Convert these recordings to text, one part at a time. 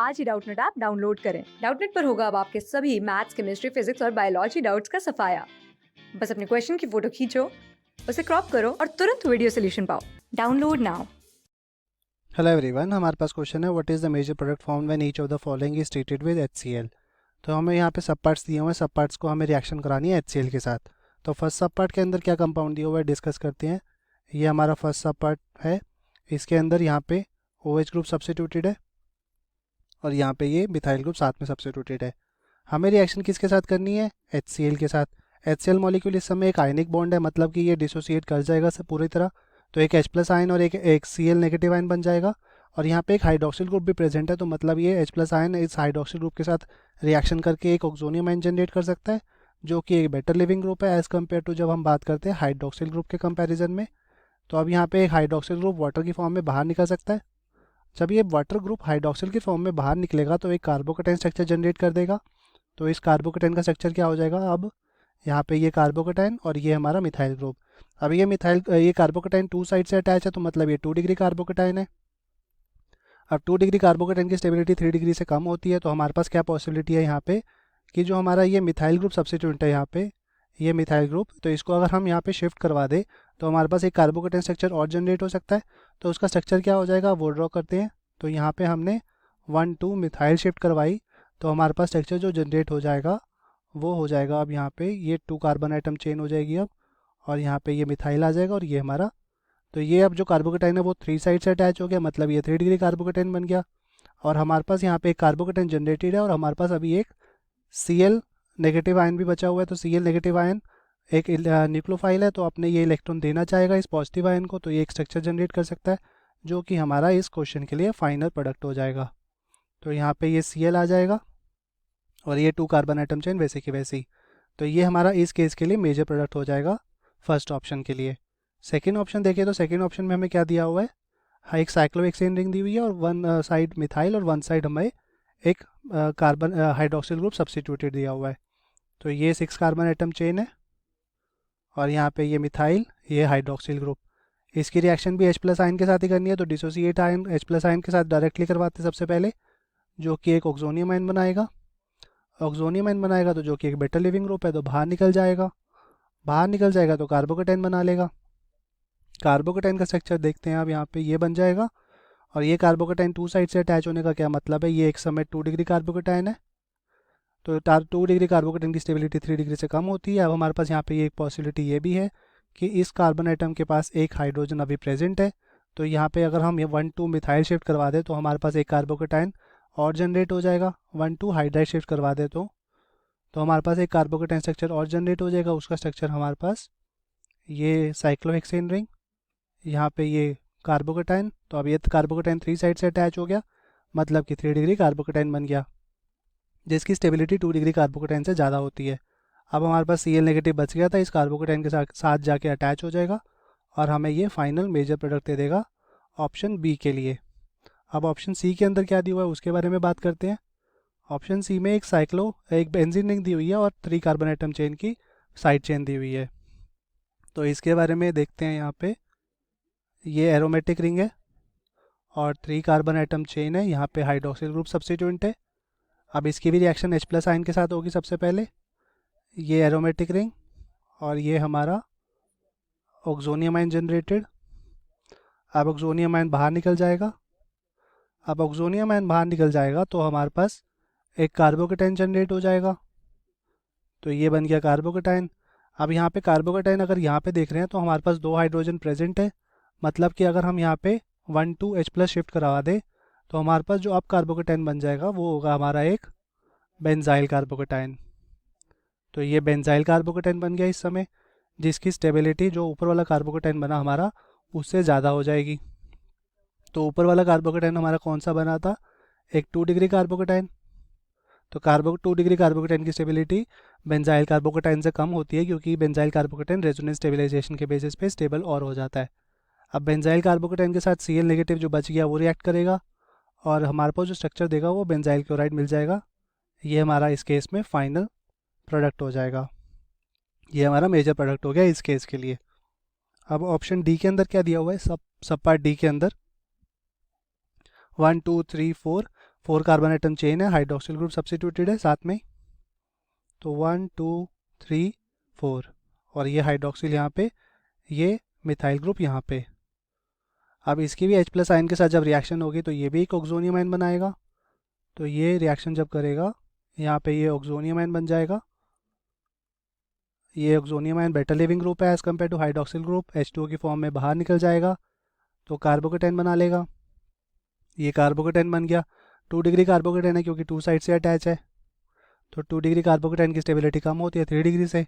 आज ही Doubtnut app download करें। Doubtnut पर होगा अब आपके सभी मैथ्स, केमिस्ट्री, फिजिक्स और बायोलॉजी डाउट्स का सफाया। बस अपने क्वेश्चन की फोटो खींचो, उसे क्रॉप करो और तुरंत वीडियो सोल्यूशन पाओ। Download now. हेलो एवरीवन, हमारे पास क्वेश्चन है what is the major product form when each of the following is treated with HCl। तो हमें यहाँ पे सब पार्ट्स दिए हुए हैं, सब पार्ट्स को हमें रिएक्शन करानी है HCl के साथ। तो फर्स्ट सब पार्ट के अंदर क्या कंपाउंड दिया हुआ है डिस्कस करते हैं। ये हमारा फर्स्ट सब पार्ट है। इसके अंदर यहाँ पे OH ग्रुप सब्स्टिट्यूटेड है और यहाँ पे ये मिथाइल ग्रुप साथ में सब्स्टिट्यूटेड है। हमें रिएक्शन किसके साथ करनी है? HCl के साथ। HCl मॉलिक्यूल इस समय एक आयनिक बॉन्ड है, मतलब कि ये डिसोसिएट कर जाएगा से पूरी तरह। तो एक H+ आयन और एक Cl नेगेटिव आयन बन जाएगा और यहाँ पे एक हाइड्रोक्सिल ग्रुप भी प्रेजेंट है। तो मतलब ये H+ आयन इस हाइड्रोक्सिल ग्रुप के साथ रिएक्शन करके एक ऑक्सोनियम आयन जनरेट कर सकता है, जो कि एक बेटर लिविंग ग्रुप है एज़ कम्पेयर टू जब हम बात करते हैं हाइड्रोक्सिल ग्रुप के कंपेरिजन में। तो अब यहाँ पे एक हाइड्रोक्सिल ग्रुप वाटर की फॉर्म में बाहर निकल सकता है। जब ये वाटर ग्रुप हाइड्रोक्सिल की फॉर्म में बाहर निकलेगा तो एक कार्बोकेटाइन स्ट्रक्चर जनरेट कर देगा। तो इस कार्बोकेटाइन का स्ट्रक्चर क्या हो जाएगा? अब यहाँ पे ये कार्बोकेटाइन और ये हमारा मिथाइल ग्रुप। अब ये कार्बोकेटाइन 2 साइड से अटैच है, तो मतलब ये 2 डिग्री कार्बोकेटाइन है। अब 2 डिग्री कार्बोकेटाइन की स्टेबिलिटी 3 डिग्री से कम होती है। तो हमारे पास क्या पॉसिबिलिटी है यहाँ पे कि जो हमारा ये मिथाइल ग्रुप सब्स्टिट्यूएंट है यहाँ पे, ये मिथाइल ग्रुप, तो इसको अगर हम यहाँ पे शिफ्ट करवा दें तो हमारे पास एक कार्बोकेटाइन स्ट्रक्चर और जनरेट हो सकता है। तो उसका स्ट्रक्चर क्या हो जाएगा वो ड्रॉ करते हैं। तो यहाँ पे हमने 1,2 मिथाइल शिफ्ट करवाई, तो हमारे पास स्ट्रक्चर जो जनरेट हो जाएगा वो हो जाएगा, अब यहाँ पे ये 2 कार्बन आइटम चेन हो जाएगी अब, और यहाँ पे ये मिथाइल आ जाएगा और ये हमारा। तो ये अब जो कार्बोकेटाइन है वो 3 साइड से अटैच हो गया, मतलब ये 3 डिग्री कार्बोकेटाइन बन गया। और हमारे पास यहाँ पे एक कार्बोकेटाइन जनरेटेड है और हमारे पास अभी एक Cl नेगेटिव आयन भी बचा हुआ है। तो Cl नेगेटिव आयन एक न्यूक्लियोफाइल है, तो अपने ये इलेक्ट्रॉन देना चाहेगा इस पॉजिटिव आयन को, तो ये एक स्ट्रक्चर जनरेट कर सकता है, जो कि हमारा इस क्वेश्चन के लिए फाइनल प्रोडक्ट हो जाएगा। तो यहाँ पे ये Cl आ जाएगा और ये 2 कार्बन आइटम चेन वैसे की वैसी। तो ये हमारा इस केस के लिए मेजर प्रोडक्ट हो जाएगा फर्स्ट ऑप्शन के लिए। सेकेंड ऑप्शन देखें तो सेकेंड ऑप्शन में हमें क्या दिया हुआ है? हाँ, एक साइक्लोहेक्सेन रिंग दी हुई है और वन साइड मिथाइल और वन साइड हमें एक कार्बन हाइड्रोक्सिल ग्रुप सब्स्टिट्यूटेड दिया हुआ है। तो ये 6 कार्बन आइटम चेन है और यहाँ पे ये मिथाइल, ये हाइड्रोक्सिल ग्रुप। इसकी रिएक्शन भी H+ आयन के साथ ही करनी है, तो डिसोसिएट आयन H+ आयन के साथ डायरेक्टली करवाते हैं सबसे पहले, जो कि एक ऑक्सोनियम आयन बनाएगा। ऑक्सोनियम आयन बनाएगा तो जो कि एक बेटर लिविंग ग्रुप है, तो बाहर निकल जाएगा। बाहर निकल जाएगा तो कार्बोकेटाइन बना लेगा। कार्बोकेटाइन का स्ट्रक्चर देखते हैं, अब यहाँ पे ये बन जाएगा और ये कार्बोकेटाइन 2 साइड से अटैच होने का क्या मतलब है? ये एक समय 2 डिग्री कार्बोकेटाइन है, तो 2 डिग्री कार्बोकेटाइन की स्टेबिलिटी 3 डिग्री से कम होती है। अब हमारे पास यहाँ पे ये एक पॉसिबिलिटी ये भी है कि इस कार्बन आइटम के पास एक हाइड्रोजन अभी प्रेजेंट है। तो यहाँ पे अगर हम ये 1,2 मिथाइल शिफ्ट करवा दें तो हमारे पास एक कार्बोकेटाइन और जनरेट हो जाएगा। 1,2 हाइड्राइड शिफ्ट करवा दे तो हमारे पास एक कार्बोकेटाइन स्ट्रक्चर और जनरेट हो जाएगा। उसका स्ट्रक्चर हमारे पास ये साइक्लोहेक्सेन रिंग, यहाँ पे ये कार्बोकेटाइन, तो अब ये कार्बोकेटाइन 3 साइड से अटैच हो गया, मतलब कि 3 डिग्री कार्बोकेटाइन बन गया, जिसकी स्टेबिलिटी 2 डिग्री कार्बोकेटाइन से ज़्यादा होती है। अब हमारे पास Cl नेगेटिव बच गया था, इस कार्बोकेटाइन के साथ जाके अटैच हो जाएगा और हमें ये फाइनल मेजर प्रोडक्ट दे देगा ऑप्शन बी के लिए। अब ऑप्शन सी के अंदर क्या दिया हुआ है उसके बारे में बात करते हैं। ऑप्शन सी में एक बेंजीन रिंग दी हुई है और 3 कार्बन आइटम चेन की साइड चेन दी हुई है। तो इसके बारे में देखते हैं। यहाँ पे ये एरोमेटिक रिंग है और 3 कार्बन आइटम चेन है, यहाँ पे हाइड्रोक्सिल ग्रुप सब्स्टिट्यूएंट है। अब इसकी भी रिएक्शन H+ आयन के साथ होगी सबसे पहले। ये एरोमेटिक रिंग और ये हमारा ऑक्सोनियम आयन जनरेटेड। अब ऑक्सोनियम आयन बाहर निकल जाएगा। अब ऑक्सोनियम आयन बाहर निकल जाएगा तो हमारे पास एक कार्बोकेटाइन जनरेट हो जाएगा। तो ये बन गया कार्बोकेटाइन। अब यहाँ पे कार्बोकेटाइन अगर यहाँ पे देख रहे हैं तो हमारे पास 2 हाइड्रोजन प्रेजेंट है, मतलब कि अगर हम यहाँ पे 1,2 H+ शिफ्ट करवा दें तो हमारे पास जो अब कार्बोकेटाइन बन जाएगा वो होगा हमारा एक बेंजाइल कार्बोकेटाइन। तो ये बेंजाइल कार्बोकेटाइन बन गया इस समय, जिसकी स्टेबिलिटी जो ऊपर वाला कार्बोकेटाइन बना हमारा उससे ज़्यादा हो जाएगी। तो ऊपर वाला कार्बोकेटाइन हमारा कौन सा बना था? एक 2 डिग्री कार्बोकेटाइन। तो 2 डिग्री कार्बोकेटाइन की स्टेबिलिटी बेंजाइल कार्बोकेटाइन से कम होती है, क्योंकि बेंजाइल कार्बोकेटाइन रेजोनेंस स्टेबलाइजेशन के बेसिस पे स्टेबल और हो जाता है। अब बेंजाइल कार्बोकेटाइन के साथ Cl नेगेटिव जो बच गया वो रिएक्ट करेगा और हमारे पास जो स्ट्रक्चर देगा वो बेंजाइल क्लोराइड मिल जाएगा। ये हमारा इस केस में फाइनल प्रोडक्ट हो जाएगा। ये हमारा मेजर प्रोडक्ट हो गया इस केस के लिए। अब ऑप्शन डी के अंदर क्या दिया हुआ है? सब पार्ट डी के अंदर 1 2 3 4 4 कार्बन आइटम चेन है, हाइड्रोक्सिल ग्रुप सब्स्टिट्यूटेड है साथ में, तो 1 2 3 4, और ये हाइड्रोक्सिल यहाँ पे, ये मिथाइल ग्रुप यहाँ पे। अब इसकी भी H+ आयन के साथ जब रिएक्शन होगी तो ये भी एक ऑक्सोनियम आयन बनाएगा, तो ये रिएक्शन जब करेगा यहाँ पे ये ऑक्सोनियम आयन बन जाएगा। ये oxonium ion better leaving group है as compare to hydroxyl group, H2O की फॉर्म में बाहर निकल जाएगा तो कार्बोकेटाइन बना लेगा। ये कार्बोकेटाइन बन गया। 2 डिग्री कार्बोकेटाइन है क्योंकि 2 साइड से अटैच है, तो 2 डिग्री कार्बोकेटाइन की स्टेबिलिटी कम होती है 3 डिग्री से।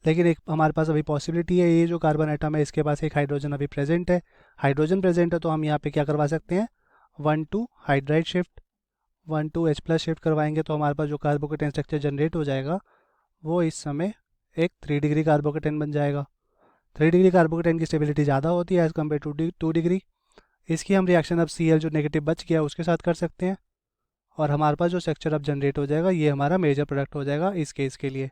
लेकिन एक हमारे पास अभी पॉसिबिलिटी है, ये जो कार्बन आइटम है इसके पास एक हाइड्रोजन अभी प्रेजेंट है, हाइड्रोजन प्रेजेंट है, तो हम यहाँ पे क्या करवा सकते हैं, 1 2 हाइड्राइड शिफ्ट, 1 2 H+ शिफ्ट करवाएंगे तो हमारे पास जो कार्बोकेटाइन स्ट्रक्चर जनरेट हो जाएगा वो इस समय एक 3 डिग्री कार्बोकेटाइन बन जाएगा। 3 डिग्री कार्बोकेटाइन की स्टेबिलिटी ज़्यादा होती है एज़ कम्पेयर टू 2 डिग्री। इसकी हम रिएक्शन अब Cl जो नेगेटिव बच गया उसके साथ कर सकते हैं, और हमारे पास जो स्ट्रक्चर अब जनरेट हो जाएगा ये हमारा मेजर प्रोडक्ट हो जाएगा इस केस के लिए।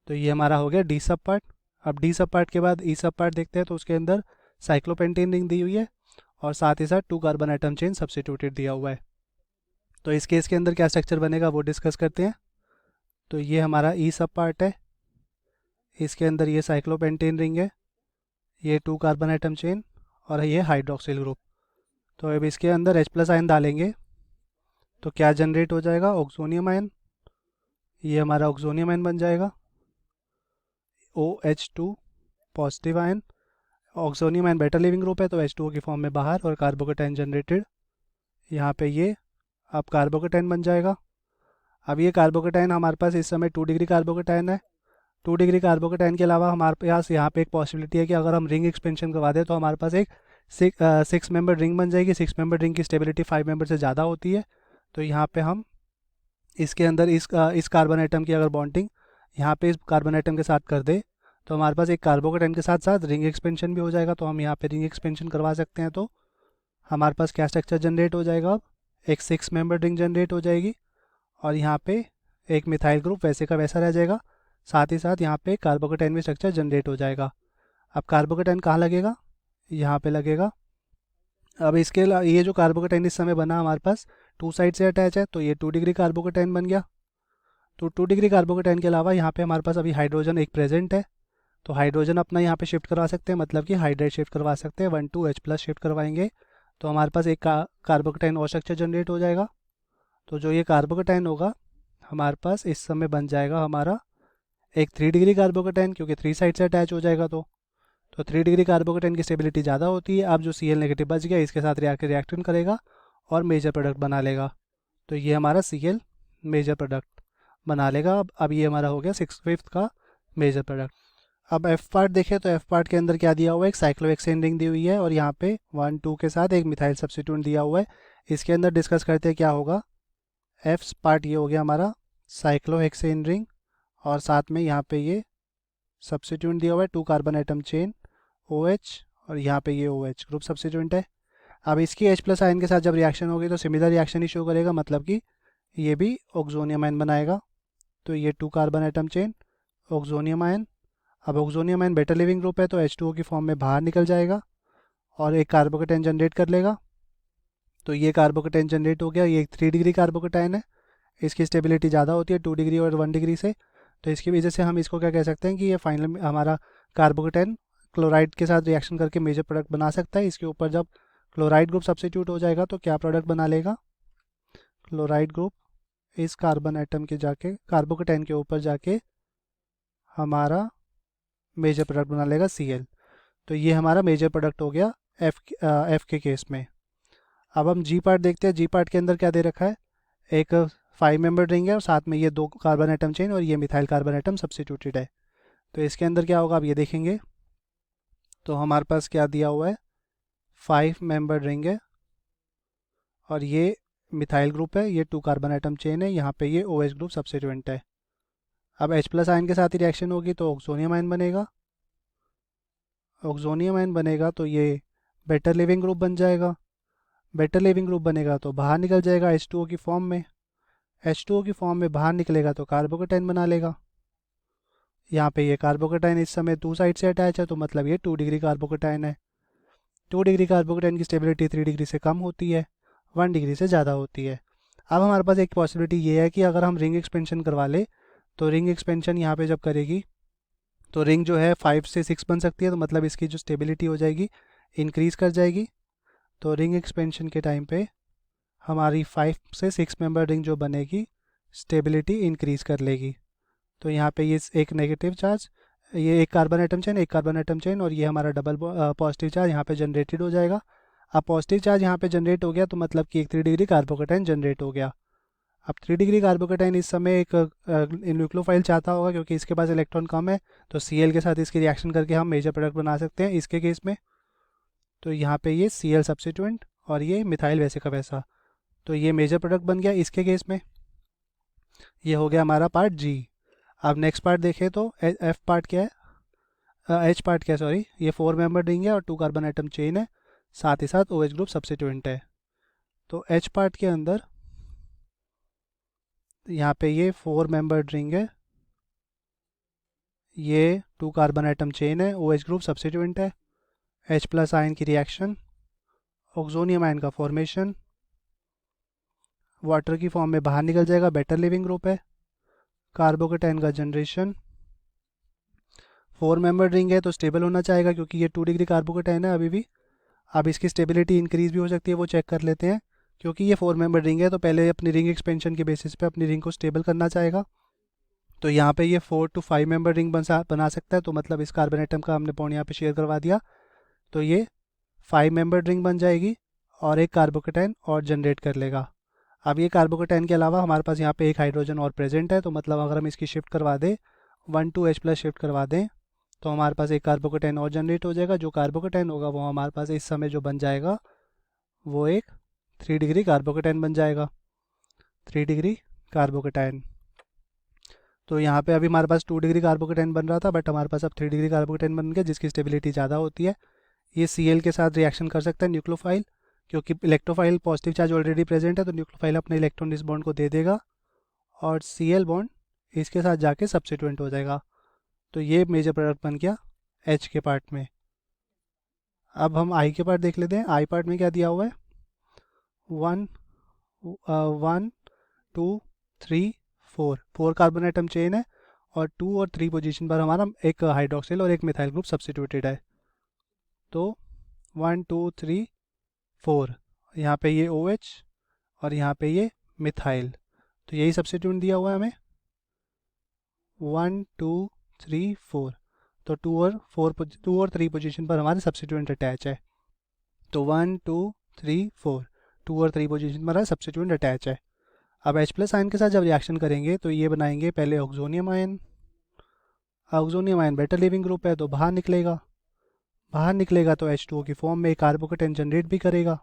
तो ये हमारा हो गया डी सब पार्ट। अब डी सब पार्ट के बाद ई सब पार्ट देखते हैं, तो उसके अंदर साइक्लोपेंटेन रिंग दी हुई है और साथ ही साथ 2 कार्बन आइटम चेन सब्स्टिट्यूटेड दिया हुआ है। तो इस केस के अंदर क्या स्ट्रक्चर बनेगा वो डिस्कस करते हैं। तो ये हमारा ई सब पार्ट है, इसके अंदर ये साइक्लोपेंटेन रिंग है, ये 2 कार्बन आइटम चेन और ये हाइड्रोक्सिल ग्रुप। तो अब इसके अंदर H+ आयन डालेंगे तो क्या जनरेट हो जाएगा, ऑक्सोनियम आयन। ये हमारा ऑक्सोनियम आयन बन जाएगा, OH2 positive ion. Oxonium ion better leaving group है तो H2O की फॉर्म में बाहर, और कार्बोकेटाइन जनरेटेड यहाँ पे ये अब कार्बोकेटाइन बन जाएगा। अब ये कार्बोकेटाइन हमारे पास इस समय 2 डिग्री कार्बोकेटाइन है। 2 डिग्री कार्बोकेटाइन के अलावा हमारे पास यहाँ पे एक पॉसिबिलिटी है कि अगर हम रिंग एक्सपेंशन करवा दें तो हमारे पास एक 6 मेंबर रिंग बन जाएगी। 6 मेंबर रिंग की स्टेबिलिटी 5 मेंबर से ज़्यादा होती है, तो यहाँ पे हम इसके अंदर इस कार्बन आइटम की अगर बॉन्डिंग यहाँ पे इस कार्बन आइटम के साथ कर दे तो हमारे पास एक कार्बोकेटाइन के साथ साथ रिंग एक्सपेंशन भी हो जाएगा। तो हम यहाँ पे रिंग एक्सपेंशन करवा सकते हैं, तो हमारे पास क्या स्ट्रक्चर जनरेट हो जाएगा, अब एक 6 मेंबर रिंग जनरेट हो जाएगी और यहाँ पे एक मिथाइल ग्रुप वैसे का वैसा रह जाएगा। साथ ही साथ यहाँ पे कार्बोकेटाइन भी स्ट्रक्चर जनरेट हो जाएगा। अब कार्बोकेटाइन कहाँ लगेगा, यहाँ पे लगेगा। अब इसके ये जो कार्बोकेटाइन इस समय बना हमारे पास 2 साइड से अटैच है, तो ये 2 डिग्री कार्बोकेटाइन बन गया। तो 2 डिग्री कार्बोकेटाइन के अलावा यहाँ पे हमारे पास अभी हाइड्रोजन एक प्रेजेंट है, तो हाइड्रोजन अपना यहाँ पे शिफ्ट करवा सकते हैं, मतलब कि हाइड्राइड शिफ्ट करवा सकते हैं। 1 2 H+ शिफ्ट करवाएंगे तो हमारे पास एक कार्बोकेटाइन और स्ट्रक्चर जनरेट हो जाएगा। तो जो ये कार्बोकेटाइन होगा हमारे पास इस समय बन जाएगा हमारा एक 3 डिग्री कार्बोकेटाइन, क्योंकि 3 साइड से अटैच हो जाएगा। तो 3 डिग्री कार्बोकेटाइन की स्टेबिलिटी ज़्यादा होती है। अब जो Cl नेगेटिव बच गया इसके साथ रिएक्शन करेगा और मेजर प्रोडक्ट बना लेगा, तो ये हमारा Cl मेजर प्रोडक्ट बना लेगा। अब ये हमारा हो गया 5th का मेजर प्रोडक्ट। अब F पार्ट देखें तो F पार्ट के अंदर क्या दिया हुआ है, एक साइक्लोहेक्सेन रिंग दी हुई है और यहाँ पे 1 2 के साथ एक मिथाइल सब्स्टिट्यूएंट दिया हुआ है। इसके अंदर डिस्कस करते हैं क्या होगा। F पार्ट ये हो गया हमारा साइक्लोहेक्सेन रिंग और साथ में यहाँ पे ये सब्स्टिट्यूएंट दिया हुआ है 2 कार्बन आइटम चेन OH, और यहाँ पे ये OH ग्रुप सब्स्टिट्यूएंट है। अब इसकी H+ आयन के साथ जब रिएक्शन होगी तो सिमिलर रिएक्शन ही शो करेगा, मतलब कि ये भी ऑक्सोनियम आयन बनाएगा। तो ये 2 carbon atom chain oxonium ion. अब oxonium ion better leaving group है तो H2O की फॉर्म में बाहर निकल जाएगा और एक कार्बोकेटाइन जनरेट कर लेगा। तो ये कार्बोकेटाइन जनरेट हो गया, ये 3 डिग्री कार्बोकेटाइन है, इसकी स्टेबिलिटी ज़्यादा होती है 2 डिग्री और 1 डिग्री से। तो इसकी वजह से हम इसको क्या कह सकते हैं कि ये फाइनल हमारा कार्बोकेटाइन क्लोराइड के साथ रिएक्शन करके मेजर प्रोडक्ट बना सकता है। इसके ऊपर जब क्लोराइड ग्रुप सब्स्टिट्यूट हो जाएगा तो क्या प्रोडक्ट बना लेगा, क्लोराइड ग्रुप इस कार्बन आइटम के जाके कार्बोकेटाइन के ऊपर जाके हमारा मेजर प्रोडक्ट बना लेगा Cl। तो ये हमारा मेजर प्रोडक्ट हो गया F के केस में। अब हम G पार्ट देखते हैं। G पार्ट के अंदर क्या दे रखा है, एक 5 मेंबर रिंग है और साथ में ये 2 कार्बन आइटम चेन और ये मिथाइल कार्बन आइटम सब्स्टिट्यूटेड है। तो इसके अंदर क्या होगा, अब ये देखेंगे तो हमारे पास क्या दिया हुआ है, 5 मेंबर रिंग है और ये मिथाइल ग्रुप है, ये 2 कार्बन आइटम चेन है, यहाँ पे ये OH ग्रुप सब्स्टिट्यूएंट है। अब H+ आयन के साथ ही रिएक्शन होगी तो ऑक्सोनियम आयन बनेगा। ऑक्सोनियम आयन बनेगा तो ये बेटर लिविंग ग्रुप बन जाएगा। बेटर लिविंग ग्रुप बनेगा तो बाहर निकल जाएगा H2O की फॉर्म में। H2O की फॉर्म में बाहर निकलेगा तो कार्बोकेटाइन बना लेगा। यहाँ पे ये कार्बोकेटाइन इस समय 2 साइड से अटैच है, तो मतलब ये 2 डिग्री कार्बोकेटाइन है। 2 डिग्री कार्बोकेटाइन की स्टेबिलिटी 3 डिग्री से कम होती है, 1 डिग्री से ज़्यादा होती है। अब हमारे पास एक पॉसिबिलिटी ये है कि अगर हम रिंग एक्सपेंशन करवा ले तो रिंग एक्सपेंशन यहाँ पे जब करेगी तो रिंग जो है 5 से 6 बन सकती है, तो मतलब इसकी जो स्टेबिलिटी हो जाएगी इंक्रीज़ कर जाएगी। तो रिंग एक्सपेंशन के टाइम पे हमारी 5 से 6 मेंबर रिंग जो बनेगी स्टेबिलिटी इंक्रीज़ कर लेगी। तो यहाँ पे ये एक नेगेटिव चार्ज, ये एक कार्बन एटम चेन और ये हमारा डबल पॉजिटिव चार्ज यहाँ पे जनरेटेड हो जाएगा। अब पॉजिटिव चार्ज यहाँ पे जनरेट हो गया तो मतलब कि एक 3 डिग्री कार्बोकेटाइन जनरेट हो गया। अब 3 डिग्री कार्बोकेटाइन इस समय एक न्यूक्लियोफाइल चाहता होगा, क्योंकि इसके पास इलेक्ट्रॉन कम है, तो Cl के साथ इसकी रिएक्शन करके हम मेजर प्रोडक्ट बना सकते हैं इसके केस में। तो यहाँ पे ये Cl सब्स्टिट्यूएंट और ये मिथाइल वैसे का वैसा, तो ये मेजर प्रोडक्ट बन गया इसके केस में। ये हो गया हमारा पार्ट जी। अब नेक्स्ट पार्ट देखें तो एफ पार्ट क्या है, एच पार्ट क्या है, सॉरी, ये 4 मेंबर रिंग है और 2 कार्बन एटम चेन है, साथ ही साथ OH ग्रुप सब्स्टिट्यूएंट है। तो एच पार्ट के अंदर यहाँ पे ये 4 मेंबर रिंग है, ये 2 कार्बन एटम चेन है, OH ग्रुप सब्स्टिट्यूएंट है, H+ आयन की रिएक्शन, ऑक्सोनियम आयन का फॉर्मेशन, वाटर की फॉर्म में बाहर निकल जाएगा, बेटर लिविंग ग्रुप है, कार्बोकेटाइन का जनरेशन। 4 मेंबर रिंग है तो स्टेबल होना चाहेगा क्योंकि ये 2 डिग्री कार्बोकेटाइन है अभी भी। अब इसकी स्टेबिलिटी इंक्रीज भी हो सकती है, वो चेक कर लेते हैं। क्योंकि ये 4 मेंबर रिंग है तो पहले अपनी रिंग एक्सपेंशन के बेसिस पे अपनी रिंग को स्टेबल करना चाहेगा। तो यहाँ पे ये 4 to 5 मेंबर रिंग बना सकता है, तो मतलब इस कार्बन एटम का हमने बॉन्ड यहाँ पे शेयर करवा दिया, तो ये 5 मेंबर रिंग बन जाएगी और एक कार्बोकेटाइन और जनरेट कर लेगा। अब ये कार्बोकेटाइन के अलावा हमारे पास यहाँ पे एक हाइड्रोजन और प्रेजेंट है, तो मतलब अगर हम इसकी शिफ्ट करवा दें 1 to H+ शिफ्ट करवा दें तो हमारे पास एक कार्बोकेटाइन और जनरेट हो जाएगा। जो कार्बोकेटाइन होगा वो हमारे पास इस समय जो बन जाएगा वो एक 3 डिग्री कार्बोकेटाइन बन जाएगा, 3 डिग्री कार्बोकेटाइन। तो यहाँ पे अभी हमारे पास 2 डिग्री कार्बोकेटाइन बन रहा था, बट हमारे पास अब 3 डिग्री कार्बोकेटाइन बन गया जिसकी स्टेबिलिटी ज़्यादा होती है। ये Cl के साथ रिएक्शन कर सकता है न्यूक्लियोफाइल, क्योंकि electrophile positive charge already present है, तो न्यूक्लियोफाइल अपने इलेक्ट्रॉन इस बॉन्ड को दे देगा और Cl बॉन्ड इसके साथ जाके सब्स्टिट्यूएंट हो जाएगा। तो ये मेजर प्रोडक्ट बन गया H के पार्ट में। अब हम I के पार्ट देख लेते हैं। I पार्ट में क्या दिया हुआ है, 1 2 3 4 कार्बन एटम चेन है और 2 और 3 पोजीशन पर हमारा एक हाइड्रोक्सिल और एक मिथाइल ग्रुप सब्स्टिट्यूटेड है। तो 1 2 3 4, यहाँ पे ये OH और यहाँ पे ये मिथाइल, तो यही सब्स्टिट्यूट दिया हुआ है हमें 1 2 3 4। तो 2 और 3 पोजीशन पर हमारे सब्स्टिट्यूएंट अटैच है। तो 1 2 3 4, 2 और 3 पोजीशन पर हमारा सब्स्टिट्यूएंट अटैच है। अब H+ आयन के साथ जब रिएक्शन करेंगे तो ये बनाएंगे पहले oxonium ion. Oxonium ion better leaving group है तो बाहर निकलेगा तो H2O की फॉर्म में कार्बोकेटाइन जनरेट भी करेगा।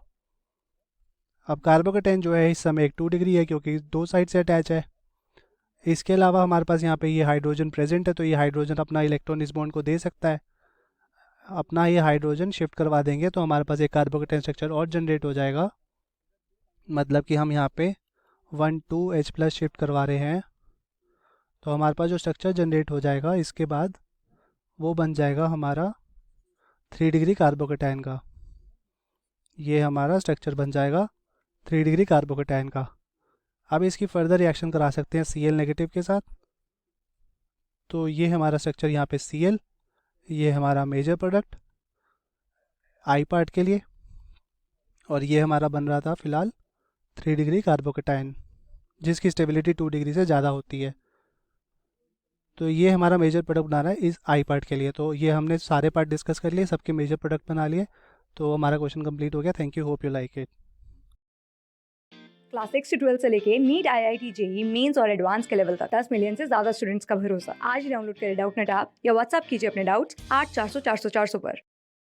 अब कार्बोकेटाइन जो है इस समय एक 2 डिग्री है क्योंकि 2 साइड से अटैच है। इसके अलावा हमारे पास यहाँ पे ये हाइड्रोजन प्रेजेंट है, तो ये हाइड्रोजन अपना इलेक्ट्रॉन इस बॉन्ड को दे सकता है। अपना ये हाइड्रोजन शिफ्ट करवा देंगे तो हमारे पास एक कार्बोकेटाइन स्ट्रक्चर और जनरेट हो जाएगा। मतलब कि हम यहाँ पे 1 2 H+ शिफ्ट करवा रहे हैं, तो हमारे पास जो स्ट्रक्चर जनरेट हो जाएगा इसके बाद वो बन जाएगा हमारा 3 डिग्री कार्बोकेटाइन का। ये हमारा स्ट्रक्चर बन जाएगा 3 डिग्री कार्बोकेटाइन का। अब इसकी फर्दर रिएक्शन करा सकते हैं Cl नेगेटिव के साथ। तो ये हमारा स्ट्रक्चर यहाँ पे Cl, ये हमारा मेजर प्रोडक्ट I पार्ट के लिए, और ये हमारा बन रहा था फिलहाल 3 डिग्री कार्बोकेटाइन जिसकी स्टेबिलिटी 2 डिग्री से ज़्यादा होती है। तो ये हमारा मेजर प्रोडक्ट बना रहा है इस I पार्ट के लिए। तो ये हमने सारे पार्ट डिस्कस कर लिए, सबके मेजर प्रोडक्ट बना लिए, तो हमारा क्वेश्चन कंप्लीट हो गया। Thank you, hope you like it. Class 6 से 12 से लेके नीट IIT JEE मेंस और एडवांस के लेवल तक 10 मिलियन से ज्यादा स्टूडेंट्स का भरोसा। आज ही डाउनलोड करें डाउटनेट ऐप या व्हाट्सएप कीजिए अपने डाउट्स 8400 400 400 पर।